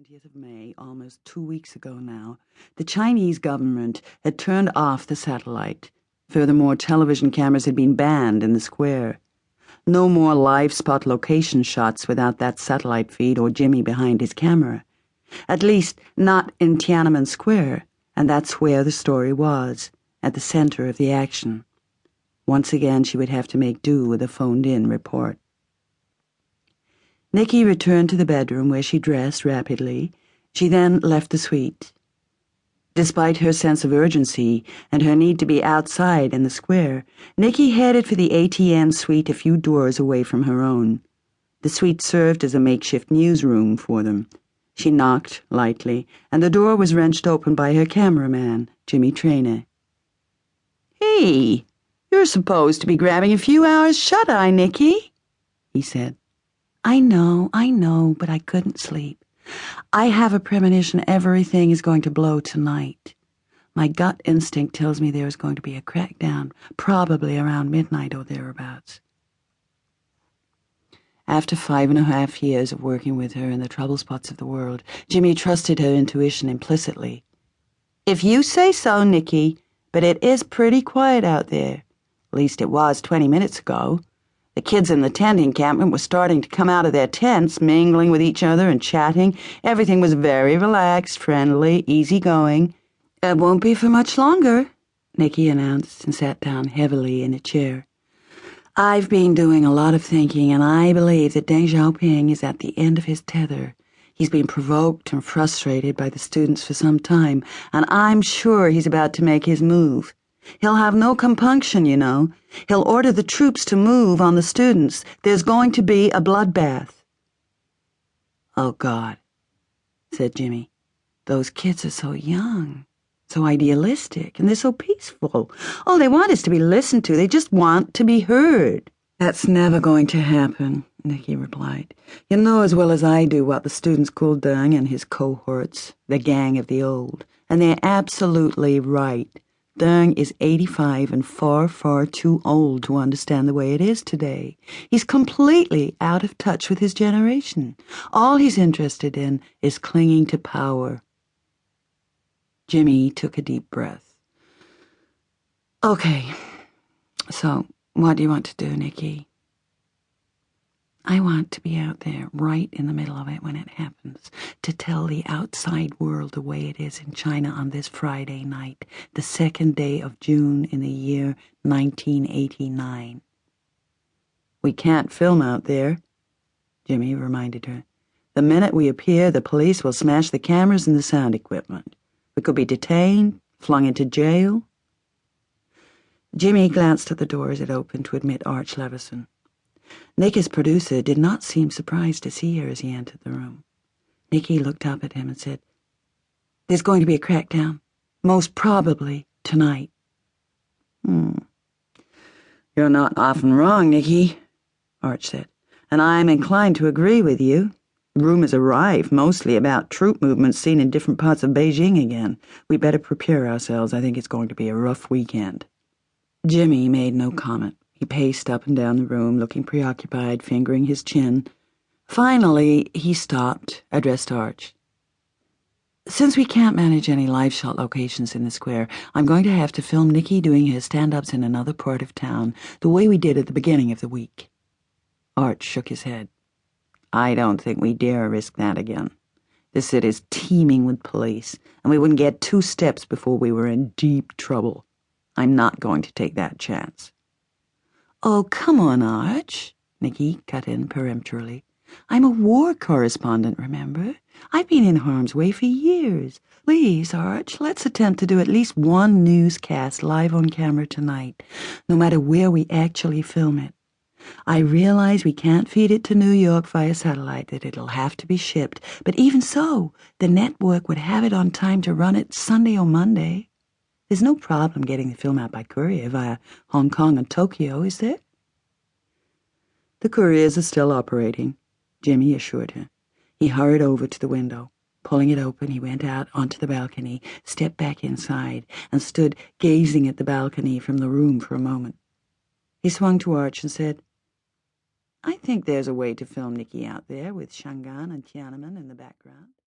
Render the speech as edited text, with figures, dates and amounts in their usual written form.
20th of May, almost 2 weeks ago now, the Chinese government had turned off the satellite. Furthermore, television cameras had been banned in the square. No more live spot location shots without that satellite feed or Jimmy behind his camera. At least, not in Tiananmen Square, and that's where the story was, at the center of the action. Once again, she would have to make do with a phoned-in report. Nicky returned to the bedroom where she dressed rapidly. She then left the suite. Despite her sense of urgency and her need to be outside in the square, Nicky headed for the ATN suite a few doors away from her own. The suite served as a makeshift newsroom for them. She knocked lightly, and the door was wrenched open by her cameraman, Jimmy Traynor. "Hey, you're supposed to be grabbing a few hours shut-eye, Nicky," he said. I know, but I couldn't sleep. I have a premonition everything is going to blow tonight. My gut instinct tells me there is going to be a crackdown, probably around midnight or thereabouts. After 5.5 years of working with her in the trouble spots of the world, Jimmy trusted her intuition implicitly. "If you say so, Nicky, but it is pretty quiet out there. At least it was 20 minutes ago. The kids in the tent encampment were starting to come out of their tents, mingling with each other and chatting. Everything was very relaxed, friendly, easygoing. It won't be for much longer," Nicky announced and sat down heavily in a chair. "I've been doing a lot of thinking, and I believe that Deng Xiaoping is at the end of his tether. He's been provoked and frustrated by the students for some time, and I'm sure he's about to make his move. He'll have no compunction, you know. He'll order the troops to move on the students. There's going to be a bloodbath." "Oh, God," said Jimmy. "Those kids are so young, so idealistic, and they're so peaceful. All they want is to be listened to. They just want to be heard." "That's never going to happen," Nicky replied. "You know as well as I do what the students call Deng and his cohorts, the gang of the old, and they're absolutely right. Deng is 85 and far, far too old to understand the way it is today. He's completely out of touch with his generation. All he's interested in is clinging to power." Jimmy took a deep breath. "Okay, so what do you want to do, Nicky?" "I want to be out there right in the middle of it when it happens, to tell the outside world the way it is in China on this Friday night, the 2nd day of June in the year 1989. "We can't film out there," Jimmy reminded her. "The minute we appear, the police will smash the cameras and the sound equipment. We could be detained, flung into jail." Jimmy glanced at the door as it opened to admit Arch Levison. Nicky's producer did not seem surprised to see her as he entered the room. Nicky looked up at him and said, "There's going to be a crackdown, most probably tonight." "You're not often wrong, Nicky," Arch said, "and I'm inclined to agree with you. Rumors arrive, mostly about troop movements seen in different parts of Beijing again. We better prepare ourselves. I think it's going to be a rough weekend." Jimmy made no comment. He paced up and down the room, looking preoccupied, fingering his chin. Finally, he stopped, addressed Arch. "Since we can't manage any live shot locations in the square, I'm going to have to film Nicky doing her stand-ups in another part of town, the way we did at the beginning of the week." Arch shook his head. "I don't think we dare risk that again. The city's teeming with police, and we wouldn't get 2 steps before we were in deep trouble. I'm not going to take that chance." "Oh, come on, Arch," Nicky cut in peremptorily. "I'm a war correspondent, remember? I've been in harm's way for years. Please, Arch, let's attempt to do at least one newscast live on camera tonight, no matter where we actually film it. I realize we can't feed it to New York via satellite, that it'll have to be shipped, but even so, the network would have it on time to run it Sunday or Monday. There's no problem getting the film out by courier via Hong Kong and Tokyo, is there?" "The couriers are still operating," Jimmy assured her. He hurried over to the window. Pulling it open, he went out onto the balcony, stepped back inside, and stood gazing at the balcony from the room for a moment. He swung to Arch and said, "I think there's a way to film Nicky out there with Shangan and Tiananmen in the background."